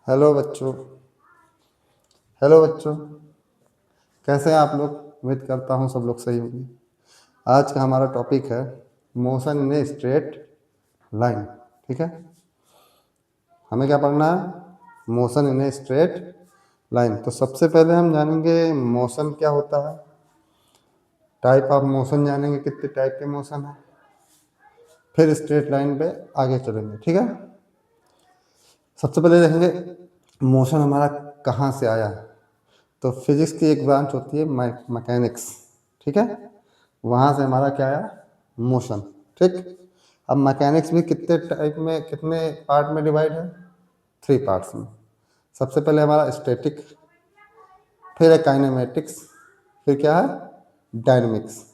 Hello बच्चों। Hello बच्चों, कैसे हैं आप लोग? उम्मीद करता हूँ सब लोग सही होंगे। आज का हमारा टॉपिक है motion in a straight line. ठीक है, हमें क्या पढ़ना है? Motion in a straight line. तो सबसे पहले हम जानेंगे मोशन क्या होता है, टाइप ऑफ मोशन जानेंगे, कितने टाइप के मोशन है, फिर स्ट्रेट लाइन पे आगे चलेंगे। ठीक है, सबसे पहले देखेंगे मोशन हमारा कहाँ से आया। तो फिजिक्स की एक ब्रांच होती है मैकेनिक्स। ठीक है, वहाँ से हमारा क्या आया? मोशन। ठीक, अब मैकेनिक्स भी कितने टाइप में, कितने पार्ट में डिवाइड है? 3 पार्ट्स में। सबसे पहले हमारा स्टैटिक, फिर है काइनेमेटिक्स, फिर क्या है? डायनेमिक्स।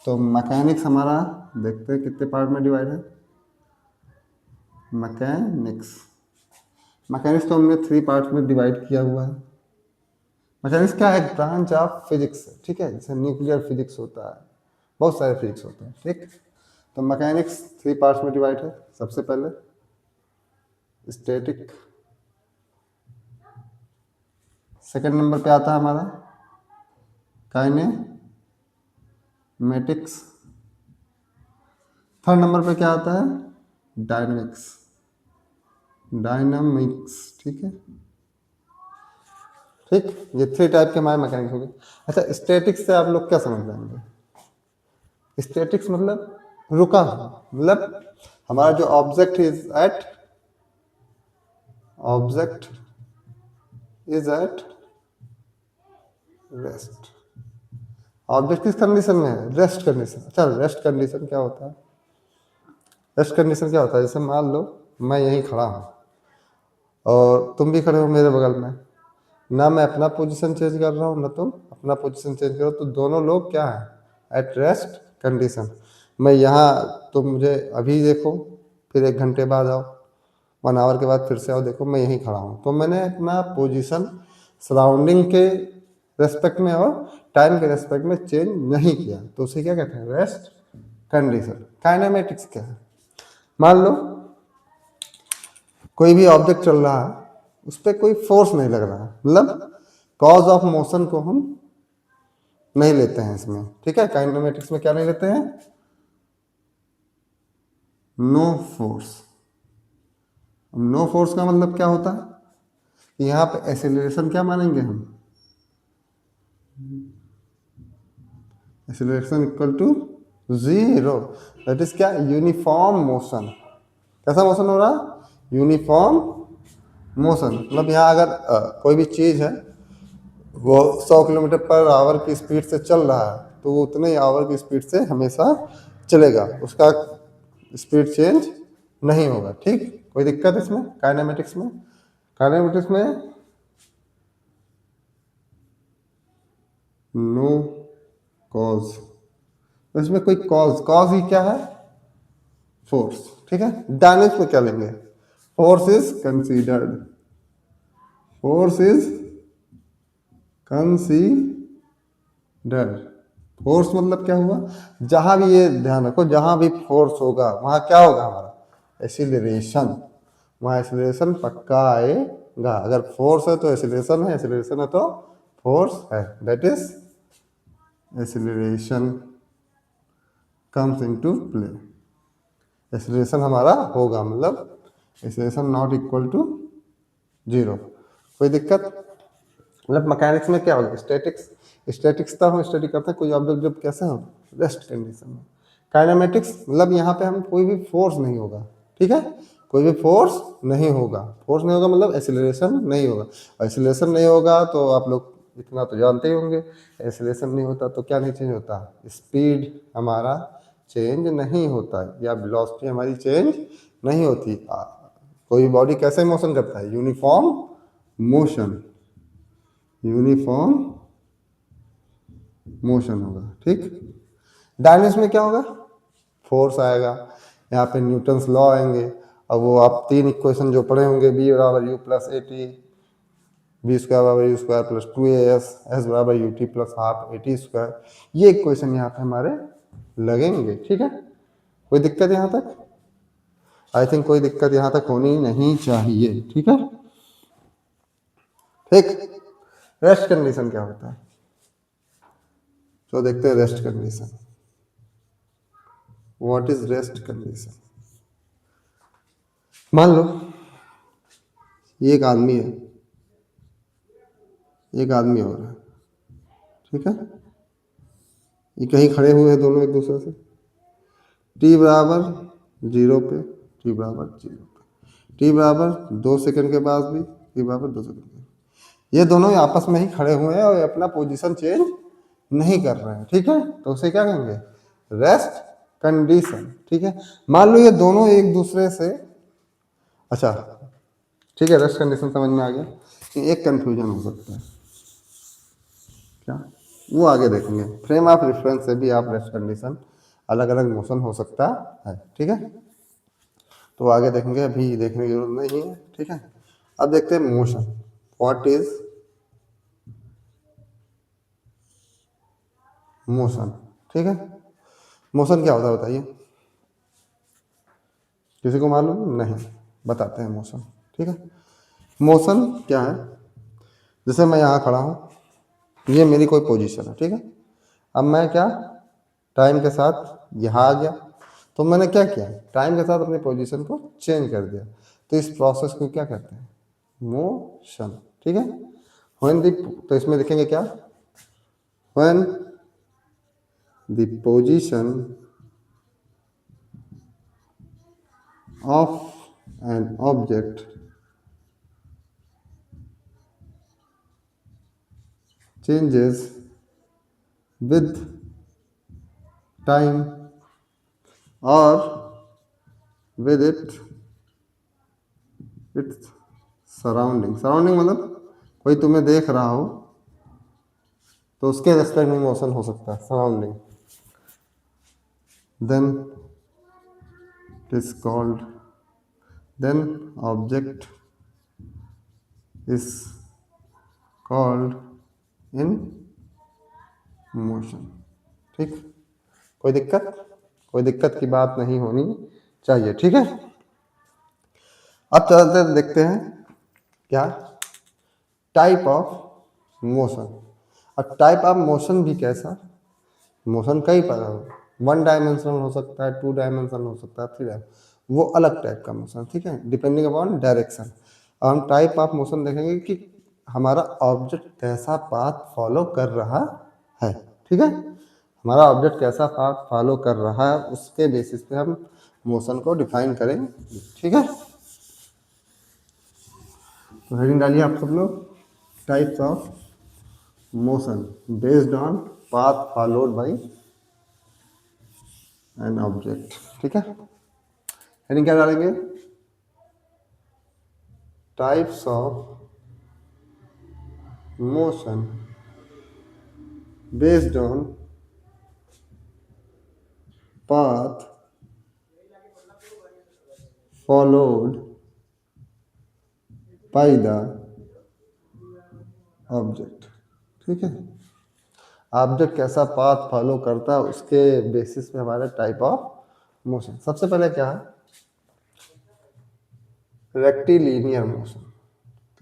तो मैकेनिक्स हमारा देखते हैं कितने पार्ट में डिवाइड है। मैकेनिक्स मैकेनिक्स को हमने 3 पार्ट में डिवाइड किया हुआ है। मैकेनिक्स क्या है? एक ब्रांच ऑफ फिजिक्स। ठीक है, जैसे न्यूक्लियर फिजिक्स होता है, बहुत सारे फिजिक्स होते हैं। ठीक, तो मैकेनिक्स 3 पार्ट्स में डिवाइड है। सबसे पहले स्टैटिक, सेकंड नंबर पे आता है हमारा काइनेमेटिक्स, थर्ड नंबर पे क्या आता है? डायनेमिक्स। डायनामिक्स, ठीक है। ठीक, ये 3 टाइप के हमारे मैकेनिक्स हो गए। अच्छा, स्टैटिक्स से आप लोग क्या समझ जाएंगे? स्टैटिक्स मतलब रुका हुआ, मतलब हमारा जो object is at rest. Object किस कंडीशन में है? Rest condition. अच्छा, रेस्ट कंडीशन क्या होता है? रेस्ट कंडीशन क्या होता है? जैसे मान लो मैं यहीं खड़ा हूँ और तुम भी खड़े हो मेरे बगल में, ना मैं अपना पोजीशन चेंज कर रहा हूँ ना तुम अपना पोजीशन चेंज करो, तो दोनों लोग क्या है? At rest condition. मैं यहाँ, तुम मुझे अभी देखो, फिर 1 घंटे बाद आओ, 1 आवर के बाद फिर से आओ, देखो मैं यहीं खड़ा हूँ, तो मैंने अपना पोजीशन सराउंडिंग के रेस्पेक्ट में और टाइम के रेस्पेक्ट में चेंज नहीं किया, तो उसे क्या कहते हैं? Rest condition. काइनेमेटिक्स क्या है? मान लो कोई भी ऑब्जेक्ट चल रहा है, उस पर कोई फोर्स नहीं लग रहा है, मतलब कॉज ऑफ मोशन को हम नहीं लेते हैं इसमें। ठीक है, काइनेमेटिक्स में क्या नहीं लेते हैं? No force. नो फोर्स का मतलब क्या होता है? यहाँ पे एक्सेलरेशन क्या मानेंगे हम? Acceleration equal to 0। That is क्या? Uniform motion. कैसा मोशन हो रहा? Uniform motion. मतलब यहाँ अगर कोई भी चीज़ है, वो 100 किलोमीटर पर आवर की स्पीड से चल रहा है, तो वो उतने आवर की स्पीड से हमेशा चलेगा, उसका स्पीड चेंज नहीं होगा। ठीक, कोई दिक्कत इसमें? काइनेमेटिक्स में, काइनेमेटिक्स में नो कॉज। इसमें कोई कॉज ही क्या है? फोर्स। ठीक है, डायनेमिक्स में क्या लेंगे? Force is considered. Force is considered. Force मतलब क्या हुआ? जहां भी, ये ध्यान रखो, जहां भी फोर्स होगा वहां क्या होगा? हमारा एक्सीलरेशन। वहां एक्सीलरेशन पक्का आएगा। अगर फोर्स है तो एक्सीलरेशन है, एक्सीलरेशन है तो फोर्स है। That is acceleration comes into play. Acceleration हमारा होगा, मतलब एक्सीलरेशन नॉट इक्वल टू 0। कोई दिक्कत? मतलब मैकेनिक्स में क्या होगा? स्टैटिक्स। स्टैटिक्स तब हम स्टडी करते हैं कोई ऑब्जेक्ट जब कैसे हो? रेस्ट कंडीशन में। काइनेमेटिक्स मतलब यहाँ पे हम कोई भी फोर्स नहीं होगा। ठीक है, कोई भी फोर्स नहीं होगा। फोर्स नहीं होगा मतलब एक्सीलरेशन नहीं होगा। एक्सीलरेशन नहीं होगा तो आप लोग इतना तो जानते ही होंगे, एक्सीलरेशन नहीं होता तो क्या नहीं चेंज होता? स्पीड हमारा चेंज नहीं होता, या वेलोसिटी हमारी चेंज नहीं होती। कोई बॉडी कैसे मोशन करता है? Uniform motion. यूनिफॉर्म मोशन होगा। ठीक, डायनेमिक्स में क्या होगा? फोर्स आएगा, यहाँ पे न्यूटन्स लॉ आएंगे। अब वो आप 3 इक्वेशन जो पढ़े होंगे, बी बराबर u plus a t, v square बराबर u square plus 2as, s बराबर u t plus half a t square, ये इक्वेशन यहाँ पे हमारे लगेंगे। ठीक है, कोई दिक्कत यहाँ तक? आई थिंक कोई दिक्कत यहाँ तक होनी नहीं चाहिए। ठीक है, ठीक। रेस्ट कंडीशन क्या होता है, तो देखते हैं rest condition. What is rest condition? मान लो ये एक आदमी है, एक आदमी और है, ठीक है। ये कहीं खड़े हुए हैं दोनों एक दूसरे से, टी बराबर 0 पे, टी बराबर 0 पे, टी बराबर 2 सेकंड के बाद भी, टी बराबर 2 सेकंड के, ये दोनों आपस में ही खड़े हुए हैं और अपना पोजीशन चेंज नहीं कर रहे हैं, ठीक है। तो उसे क्या कहेंगे, रेस्ट कंडीशन, ठीक है। मान लो ये दोनों एक दूसरे से, अच्छा ठीक है, रेस्ट कंडीशन समझ में आ गया। कि एक कंफ्यूजन हो सकता है क्या, वो आगे देखेंगे। फ्रेम ऑफ रेफरेंस से भी आप रेस्ट कंडीशन अलग अलग मोशन हो सकता है, ठीक है। तो आगे देखेंगे, अभी देखने की जरूरत नहीं है, ठीक है। अब देखते हैं मोशन, व्हाट इज मोशन, ठीक है। मोशन क्या होता है बताइए, किसी को मालूम नहीं, बताते हैं मोशन, ठीक है। मोशन क्या है, जैसे मैं यहाँ खड़ा हूँ, ये मेरी कोई पोजीशन है, ठीक है। अब मैं क्या, टाइम के साथ यहाँ आ गया, तो मैंने क्या किया, टाइम के साथ अपनी पोजीशन को चेंज कर दिया, तो इस प्रोसेस को क्या कहते हैं, मोशन, ठीक है। व्हेन द, तो इसमें लिखेंगे क्या, when the position of an object changes with time or with its surrounding, surrounding मतलब कोई तुम्हें देख रहा हो तो उसके रेस्पेक्ट में मोशन हो सकता है, surrounding, then it is called, then object is called in motion, ठीक। कोई दिक्कत, कोई दिक्कत की बात नहीं होनी चाहिए, ठीक है। अब चलते देखते हैं क्या, टाइप ऑफ मोशन। अब टाइप ऑफ मोशन भी कैसा, मोशन कई प्रकार, 1 डायमेंशनल हो सकता है, 2 डायमेंशनल हो सकता है, 3 डायमेंशनल, वो अलग टाइप का मोशन, ठीक है, डिपेंडिंग अपॉन डायरेक्शन। अब हम टाइप ऑफ मोशन देखेंगे कि हमारा ऑब्जेक्ट कैसा पाथ फॉलो कर रहा है, ठीक है। हमारा ऑब्जेक्ट कैसा पाथ फॉलो कर रहा है उसके बेसिस पे हम मोशन को डिफाइन करेंगे, ठीक है। तो हेडिंग डालिए आप सब लोग, types of motion based on path followed by an object, ठीक है। हेडिंग क्या डालेंगे, types of motion based on path followed by the object, ठीक है। ऑब्जेक्ट कैसा पाथ फॉलो करता है उसके बेसिस पे हमारे टाइप ऑफ मोशन। सबसे पहले क्या है, रेक्टिलिनियर मोशन।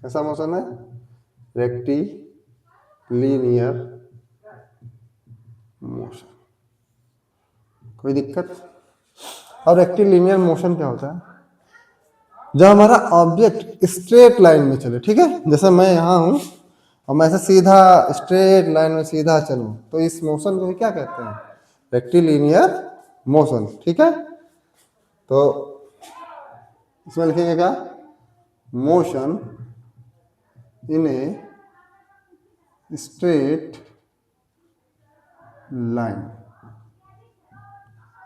कैसा मोशन है, रेक्टिलिनियर मोशन, कोई दिक्कत। और रेक्टिलिनियर मोशन क्या होता है, जब हमारा ऑब्जेक्ट स्ट्रेट लाइन में चले, ठीक है। जैसे मैं यहाँ हूँ और मैं ऐसे सीधा स्ट्रेट लाइन में सीधा चलूँ, तो इस मोशन को क्या कहते हैं, रेक्टिलिनियर मोशन, ठीक है। तो इसमें लिखेंगे क्या, motion in a straight line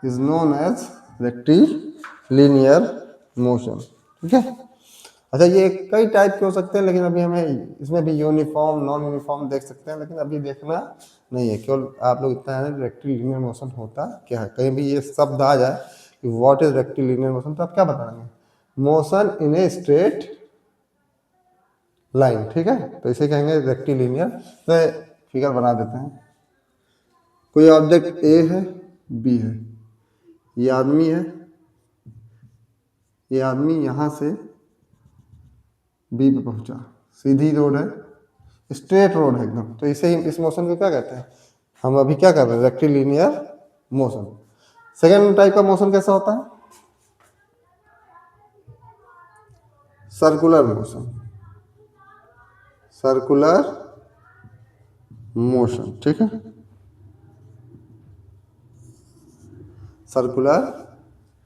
is known as rectilinear motion, ठीक है। अच्छा, ये कई टाइप के हो सकते हैं, लेकिन अभी हमें इसमें भी यूनिफॉर्म नॉन यूनिफॉर्म देख सकते हैं, लेकिन अभी देखना नहीं है, केवल आप लोग इतना है रेक्टिलिनियर मोशन होता क्या है। कहीं भी ये शब्द आ जाए कि व्हाट इज रेक्टिलिनियर मोशन, तो आप क्या बताएंगे, motion in a straight line, ठीक है। तो इसे कहेंगे रेक्टिलिनियर। तो फिगर बना देते हैं, कोई ऑब्जेक्ट ए है, बी है, ये आदमी है, ये आदमी यहाँ से बी पे पहुंचा, सीधी रोड है, स्ट्रेट रोड है एकदम, तो इसे ही इस मोशन को क्या कहते हैं? हम अभी क्या कर रहे हैं? Rectilinear motion. सेकेंड टाइप का मोशन कैसा होता है? Circular motion. सर्कुलर मोशन, ठीक है, सर्कुलर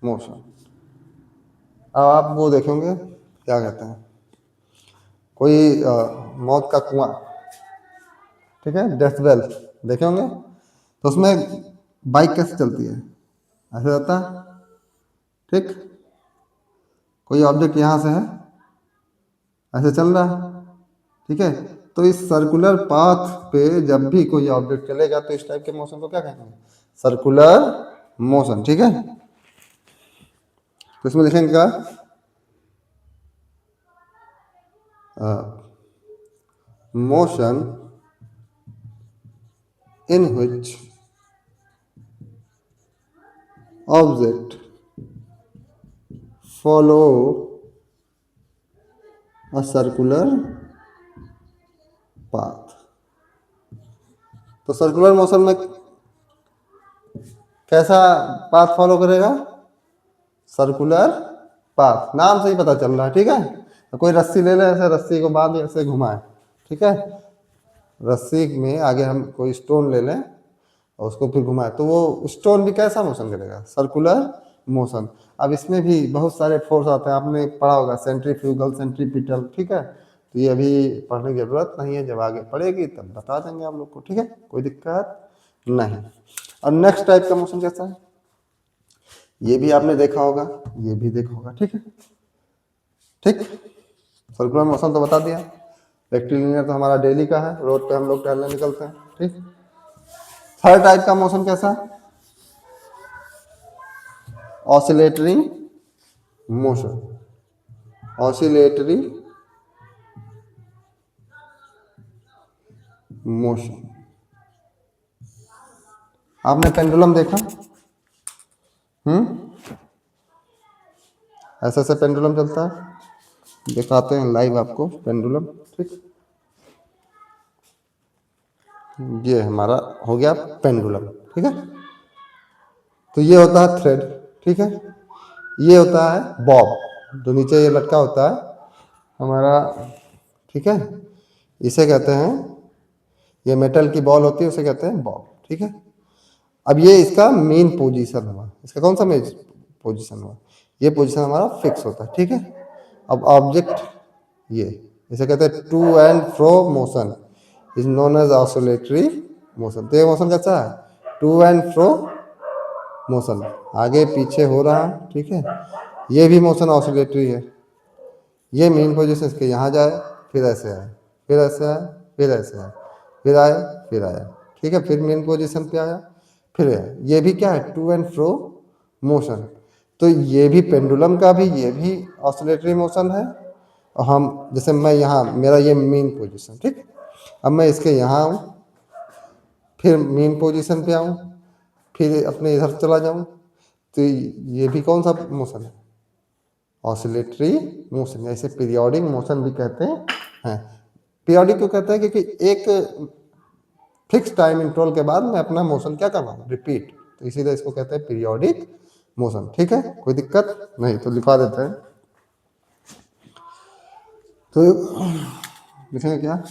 मोशन। अब आप वो देखेंगे क्या कहते हैं, कोई मौत का कुआं, ठीक है, डेथ वेल देखे होंगे, तो उसमें बाइक कैसे चलती है? ऐसे रहता है, ठीक, कोई ऑब्जेक्ट यहाँ से है, ऐसे चल रहा है, ठीक है, तो इस सर्कुलर पाथ पे जब भी कोई ऑब्जेक्ट चलेगा तो इस टाइप के मोशन को क्या कहेंगे? सर्कुलर मोशन, ठीक है। तो इसमें लिखेंगे क्या? Motion in which object follow a circular path। तो सर्कुलर मोशन में कैसा पाथ फॉलो करेगा? सर्कुलर पाथ, नाम से ही पता चल रहा है, ठीक है। तो कोई रस्सी ले ले, ऐसे रस्सी को बांध ऐसे घुमाए, ठीक है, रस्सी में आगे हम कोई स्टोन ले लें और उसको फिर घुमाए, तो वो स्टोन भी कैसा मोशन करेगा? Circular motion. अब इसमें भी बहुत सारे फोर्स आते हैं, आपने पढ़ा होगा, सेंट्रीफ्यूगल, सेंट्रीपिटल, ठीक है, तो ये अभी पढ़ने की जरूरत नहीं है, जब आगे पढ़ेगी तब बता देंगे आप लोग को, ठीक है, कोई दिक्कत नहीं। और नेक्स्ट टाइप का मोशन कैसा है? ये भी आपने देखा होगा, ये भी देखा होगा, ठीक है, ठीक, सर्कुलर मोशन तो बता दिया। रेक्टिलिनियर तो हमारा डेली का है, रोड पे हम लोग टहलने निकलते हैं, ठीक। थर्ड टाइप का मोशन कैसा? Oscillatory motion. Oscillatory motion. आपने पेंडुलम देखा? ऐसे ऐसे पेंडुलम चलता है, दिखाते हैं लाइव आपको पेंडुलम, ठीक। ये हमारा हो गया पेंडुलम, ठीक है। तो ये होता है थ्रेड, ठीक है, ये होता है बॉब, जो नीचे ये लटका होता है हमारा, ठीक है, इसे कहते हैं, ये मेटल की बॉल होती है, उसे कहते हैं बॉब, ठीक है। अब ये इसका मेन पोजीशन हुआ, इसका कौन सा मेन पोजीशन हुआ? ये पोजीशन हमारा फिक्स होता है, ठीक है। अब ऑब्जेक्ट ये, इसे कहते हैं to and fro motion, is known as oscillatory motion. तो ये मोशन कैसा है? टू एंड फ्रो मोशन, आगे पीछे हो रहा है, ठीक है, ये भी मोशन ऑसिलेटरी है। ये मेन पोजीशन इसके यहाँ जाए, फिर ऐसे आए, फिर ऐसे आए, फिर ऐसे आए, फिर आए, फिर आया, ठीक है, फिर मेन पोजीशन पे आया, फिर आया। ये भी क्या है? To and fro motion. तो ये भी पेंडुलम का भी, ये भी ऑसिलेटरी मोशन है। और हम जैसे मैं यहाँ, मेरा ये मेन पोजीशन, ठीक, अब मैं इसके यहाँ आऊँ, फिर मेन पोजीशन पे आऊँ, फिर अपने इधर चला जाऊँ, तो ये भी कौन सा मोशन है? Oscillatory motion. ऐसे पीरियोडिक मोशन भी कहते हैं। पीरियोडिक क्यों कहते हैं? क्योंकि एक फिक्स टाइम इंटरवल के बाद मैं अपना मोशन क्या कर रहा हूँ? रिपीट, तो इसीलिए इसको कहते हैं पीरियोडिक मोशन, ठीक है, कोई दिक्कत नहीं, तो लिखवा देते हैं। तो लिखेंगे क्या?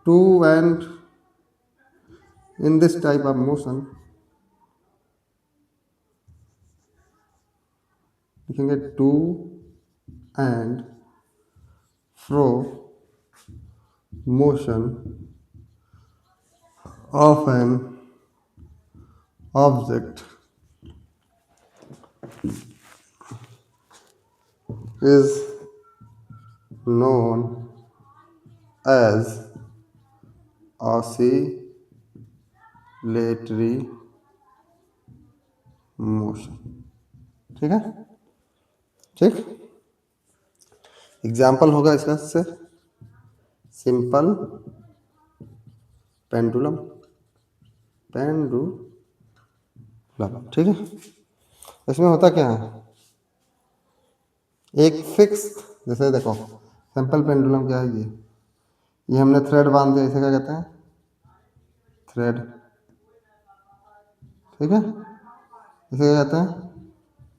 To and in this type of motion लिखेंगे to and fro motion of an object is known as oscillatory motion, ठीक है, ठीक। एग्जाम्पल होगा इसका से सिंपल पेंडुलम, पेंडुलम, ठीक है। इसमें होता क्या है? एक फिक्स, जैसे देखो सिंपल पेंडुलम क्या है, ये हमने थ्रेड बांध दिया, इसे क्या कहते हैं? थ्रेड। ठीक है, इसे क्या कहते हैं?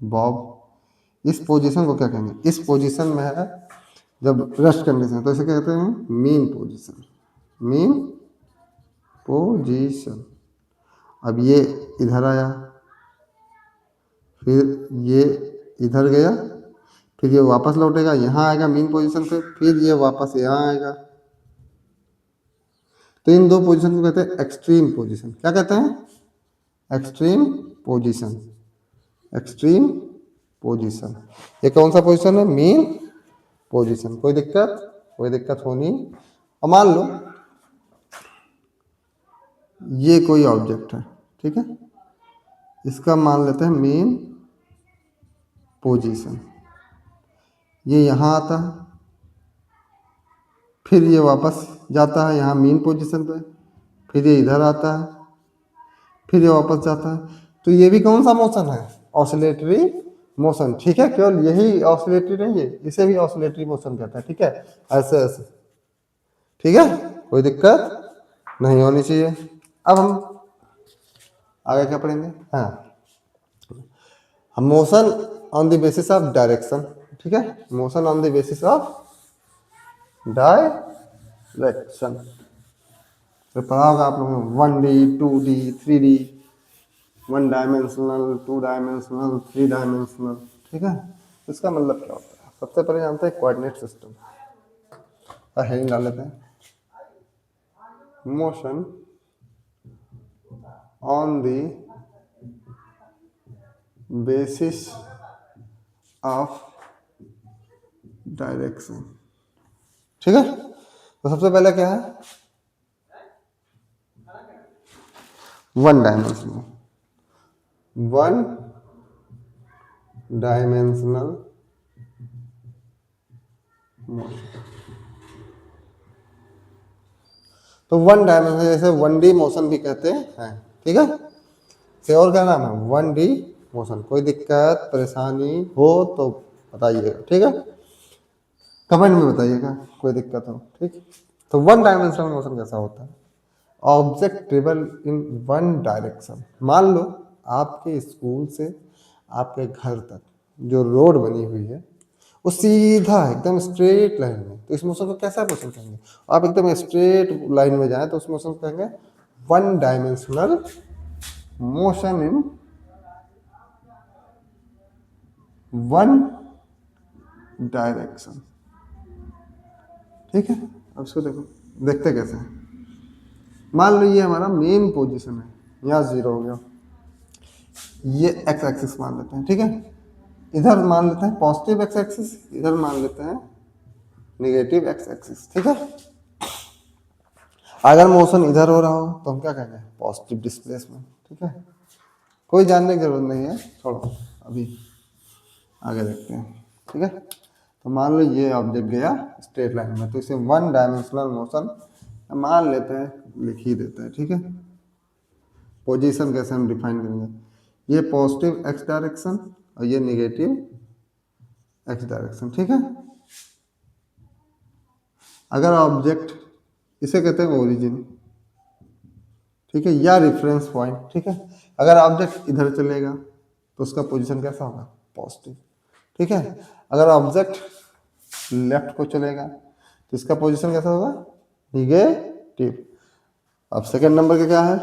बॉब। इस पोजीशन को क्या कहेंगे? इस पोजीशन में है जब रेस्ट कंडीशन, तो इसे क्या कहते हैं? Mean position. Mean position. अब ये इधर आया, फिर ये इधर गया, फिर ये वापस लौटेगा, यहाँ आएगा मीन पोजीशन पे, फिर ये वापस यहाँ आएगा। तो इन दो पोजीशन को कहते हैं एक्सट्रीम पोजीशन। क्या कहते हैं? Extreme position. Extreme position. ये कौन सा पोजीशन है? Mean position. कोई दिक्कत? कोई दिक्कत होनी। और मान लो ये कोई ऑब्जेक्ट है, ठीक है, इसका मान लेते हैं मीन पोजीशन। ये यहाँ आता है, फिर ये वापस जाता है यहाँ मीन पोजीशन पे, फिर ये इधर आता है, फिर ये वापस जाता है। तो ये भी कौन सा मोशन है? Oscillatory motion. ठीक है, केवल यही ऑसिलेटरी नहीं है, इसे भी ऑसिलेटरी मोशन कहता है। ठीक है, ऐसे ऐसे। ठीक है, कोई दिक्कत नहीं होनी चाहिए। अब हम आगे क्या पढ़ेंगे? हाँ, हम motion on the basis of direction. ठीक है, motion on the basis of direction. तो पढ़ा होगा आप लोगों ने 1D 2D 3D, 1 dimensional, 2 dimensional, 3 dimensional. ठीक है, इसका मतलब क्या होता है? सबसे पहले जानते हैं कोऑर्डिनेट सिस्टम का हेडिंग डाल लेते हैं। Motion on the basis of direction. ठीक है, तो सबसे पहले क्या है? 1 डायमेंशनल। 1 dimensional motion. तो 1 डायमेंशनल, जैसे 1D मोशन भी कहते हैं। ठीक है, से और क्या नाम है? 1D motion. कोई दिक्कत परेशानी हो तो बताइएगा। ठीक है, कमेंट में बताइएगा कोई दिक्कत हो। ठीक, तो 1 डायमेंशनल मोशन कैसा होता है? Object travel in 1 direction. मान लो आपके स्कूल से आपके घर तक जो रोड बनी हुई है वो सीधा एकदम स्ट्रेट लाइन में, तो इस मोशन को कैसा मोशन कहेंगे? आप एकदम स्ट्रेट लाइन में जाए तो उस मोशन को कहेंगे 1 डायमेंशनल मोशन इन 1 डायरेक्शन। ठीक है, अब इसको देखो, देखते कैसे हैं। मान लो ये हमारा मेन पोजीशन है, यहाँ 0 हो गया, ये एक्स एक्सिस मान लेते हैं। ठीक है, इधर मान लेते हैं पॉजिटिव एक्स एक्सिस, इधर मान लेते हैं नेगेटिव एक्स एक्सिस। ठीक है, अगर मोशन इधर हो रहा हो तो हम क्या कहेंगे? Positive displacement. ठीक है, कोई जानने की जरूरत नहीं है, छोड़ो, अभी आगे देखते हैं। ठीक है, तो मान लो ये ऑब्जेक्ट गया स्ट्रेट लाइन में, तो इसे 1 डायमेंशनल मोशन मान लेते हैं, लिख ही देते हैं। ठीक है, पोजीशन कैसे हम डिफाइन करेंगे? ये पॉजिटिव एक्स डायरेक्शन और ये नेगेटिव एक्स डायरेक्शन। ठीक है, अगर ऑब्जेक्ट, इसे कहते हैं ओरिजिन, ठीक है, या रेफरेंस पॉइंट। ठीक है, अगर ऑब्जेक्ट इधर चलेगा तो उसका पोजीशन कैसा होगा? पॉजिटिव। ठीक है, अगर ऑब्जेक्ट लेफ्ट को चलेगा तो इसका पोजीशन कैसा होगा? निगेटिव। अब सेकंड नंबर का क्या है?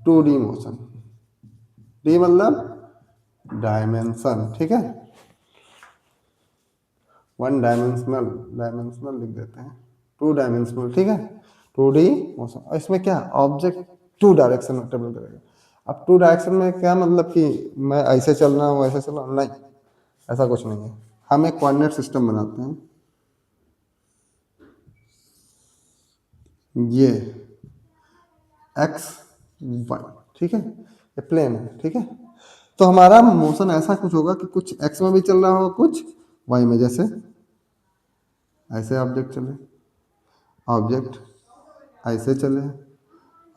2D motion. डी मतलब डायमेंशन। ठीक है, 1 डायमेंशनल, डायमेंशनल लिख देते हैं, 2 डायमेंशनल। ठीक है, 2D मोशन। और इसमें क्या? ऑब्जेक्ट 2 डायरेक्शन में ट्रेवल करेगा। अब 2 डायरेक्शन में क्या मतलब कि मैं ऐसे चल रहा हूँ ऐसे चल रहा हूँ? नहीं, ऐसा कुछ नहीं है। हम एक कोऑर्डिनेट सिस्टम बनाते हैं, ये x1। ठीक है, ये प्लेन है। ठीक है, तो हमारा मोशन ऐसा कुछ होगा कि कुछ x में भी चल रहा होगा, कुछ y में। जैसे ऐसे ऑब्जेक्ट चले, ऑब्जेक्ट ऐसे चले,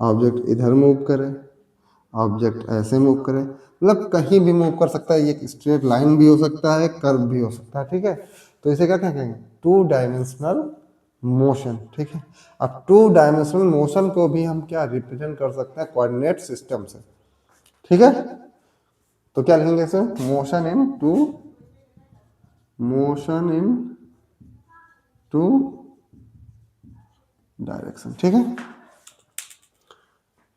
ऑब्जेक्ट इधर मूव करे, ऑब्जेक्ट ऐसे मूव करे, मतलब कहीं भी मूव कर सकता है। ये स्ट्रेट लाइन भी हो सकता है, कर्व भी हो सकता है। ठीक है, तो इसे क्या कहेंगे? 2 डायमेंशनल मोशन, ठीक है। अब टू डायमेंशनल मोशन को भी हम क्या रिप्रेजेंट कर सकते हैं, कोऑर्डिनेट सिस्टम से, ठीक है। तो क्या लिखेंगे इसे, मोशन इन टू डायरेक्शन, ठीक है।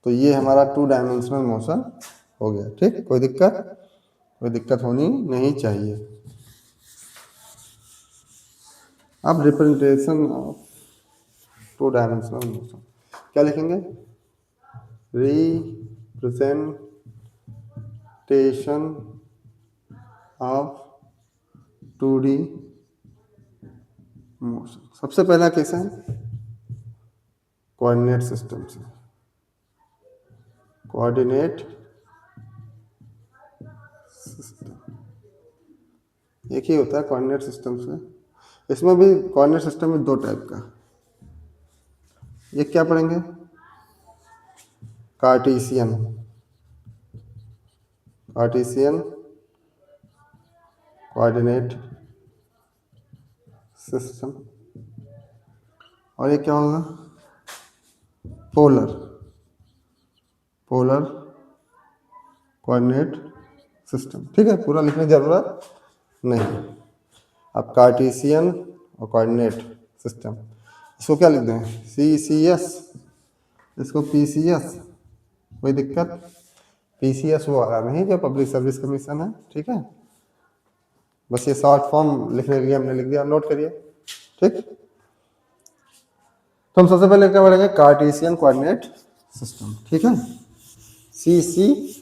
तो ये हमारा टू डायमेंशनल मोशन हो गया, ठीक। कोई दिक्कत होनी नहीं चाहिए। अब representation of two dimensional motion क्या लिखेंगे, रिप्रेजेंटेशन ऑफ 2D मोशन। सबसे पहला कैसे है, कोऑर्डिनेट सिस्टम से, कोऑर्डिनेट सिस्टम एक ही होता है कोऑर्डिनेट सिस्टम से। इसमें भी कोऑर्डिनेट सिस्टम में दो टाइप का, एक क्या पढ़ेंगे, कार्टेशियन कोऑर्डिनेट सिस्टम, और ये क्या होगा, पोलर कोऑर्डिनेट सिस्टम, ठीक है। पूरा लिखने की जरूरत नहीं। अब कार्टेशियन और कोऑर्डिनेट सिस्टम, इसको क्या लिख दें, CCS, इसको PCS, कोई दिक्कत। PCS वो वाला नहीं जो पब्लिक सर्विस कमीशन है, ठीक है। बस ये शॉर्ट फॉर्म लिखने के लिए हमने लिख दिया, नोट करिए, ठीक। तो हम सबसे पहले क्या पढ़ेंगे, कार्टेशियन कोऑर्डिनेट सिस्टम, ठीक है, CCS।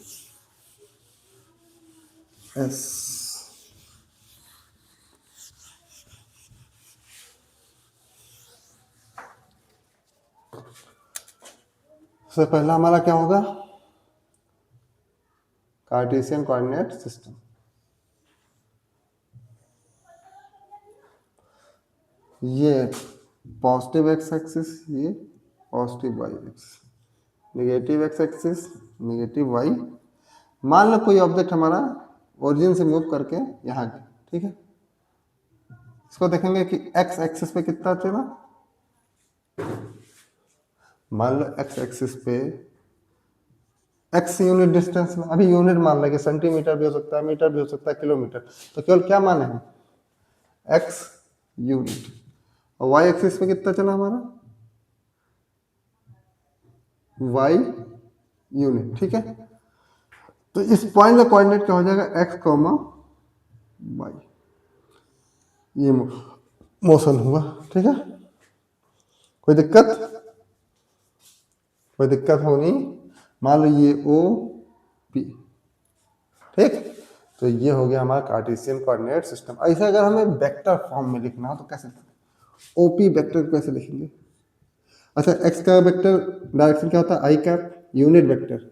सबसे पहला हमारा क्या होगा, कार्टेशियन कोऑर्डिनेट सिस्टम। ये पॉजिटिव एक्स एक्सिस, ये positive Y axis, negative X axis, negative Y. मान लो कोई ऑब्जेक्ट हमारा ओरिजिन से मूव करके यहाँ गया, ठीक है। इसको देखेंगे कि एक्स एक्सिस पे कितना चला, मान लो एक्स एक्सिस पे एक्स यूनिट डिस्टेंस में, अभी यूनिट मान लेंगे, सेंटीमीटर भी हो सकता है, मीटर भी हो सकता है, किलोमीटर, तो केवल क्या माने हम, एक्स यूनिट। और वाई एक्सिस पे कितना चला हमारा, वाई यूनिट, ठीक है। तो इस पॉइंट का कोऑर्डिनेट क्या हो जाएगा, एक्स कॉमा वाई, ये मोशन हुआ, ठीक है। कोई दिक्कत होनी, मान लो ये OP, ठीक। तो ये हो गया हमारा कार्टेशियन कोऑर्डिनेट सिस्टम। ऐसे अगर हमें वेक्टर फॉर्म में लिखना हो तो कैसे, OP वेक्टर कैसे लिखेंगे। अच्छा, एक्स का वेक्टर डायरेक्शन क्या होता है, आई कैप, यूनिट वेक्टर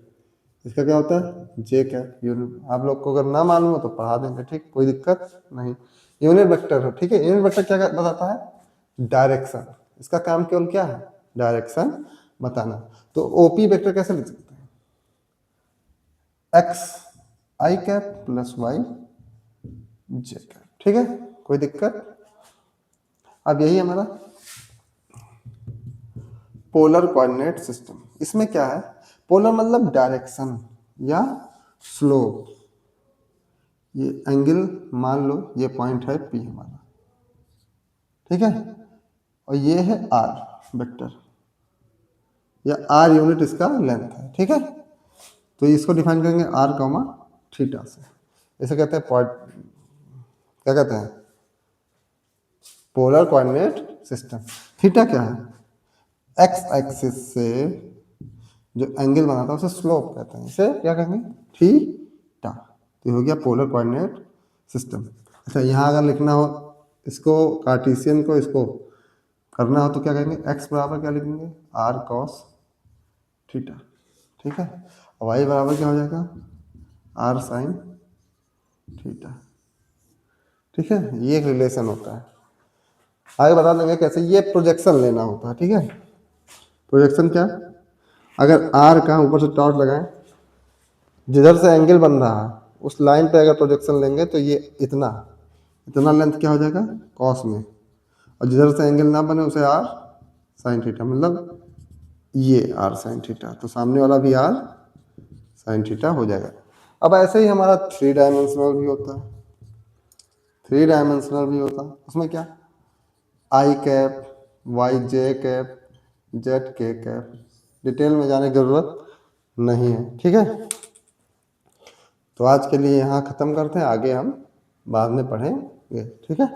इसका क्या होता है, जे कैप यूनिट। आप लोग को अगर ना मालूम हो तो पढ़ा देंगे, ठीक, कोई दिक्कत नहीं। यूनिट वेक्टर हो, ठीक है। यूनिट वेक्टर क्या बताता है, डायरेक्शन। इसका काम केवल क्या है, डायरेक्शन बताना। तो ओपी वेक्टर कैसे लिख सकते हैं, एक्स आई कैप प्लस वाई जे कैप, ठीक है, कोई दिक्कत। अब यही हमारा पोलर कोऑर्डिनेट सिस्टम। इसमें क्या है, पोलर मतलब डायरेक्शन या स्लोप। ये एंगल मान लो ये पॉइंट है P हमारा, ठीक है, और ये है R वेक्टर, या R यूनिट इसका लेंथ है, ठीक है। तो इसको डिफाइन करेंगे R कॉमा थीटा से। इसे कहते हैं क्या कहते हैं, पोलर कोऑर्डिनेट सिस्टम। थीटा क्या है, एक्स एक्सिस से जो एंगल बनाता है उसे स्लोप कहते हैं, इसे क्या कहेंगे, थीटा। तो हो गया पोलर कोऑर्डिनेट सिस्टम। अच्छा, यहाँ अगर लिखना हो इसको, कार्टेशियन को इसको करना हो तो क्या कहेंगे, एक्स बराबर क्या लिखेंगे, आर कॉस थीटा, ठीक है। वाई बराबर क्या हो जाएगा, आर साइन थीटा, ठीक है। ये एक रिलेशन होता है, आगे बता देंगे कैसे। ये प्रोजेक्शन लेना होता है, ठीक है। प्रोजेक्शन क्या, अगर आर का ऊपर से टॉर्च लगाएं, जिधर से एंगल बन रहा है उस लाइन पे अगर प्रोजेक्शन लेंगे तो ये इतना लेंथ क्या हो जाएगा, कॉस में, और जिधर से एंगल ना बने उसे आर साइन थीटा, मतलब ये आर साइन थीटा, तो सामने वाला भी आर साइन थीटा हो जाएगा। अब ऐसे ही हमारा 3 डायमेंशनल भी होता है, 3 डायमेंशनल भी होता है। उसमें क्या, आई कैप, वाई जे कैप, जेड के कैप, डिटेल में जाने की जरूरत नहीं है, ठीक है। तो आज के लिए यहाँ ख़त्म करते हैं, आगे हम बाद में पढ़ेंगे, ठीक है।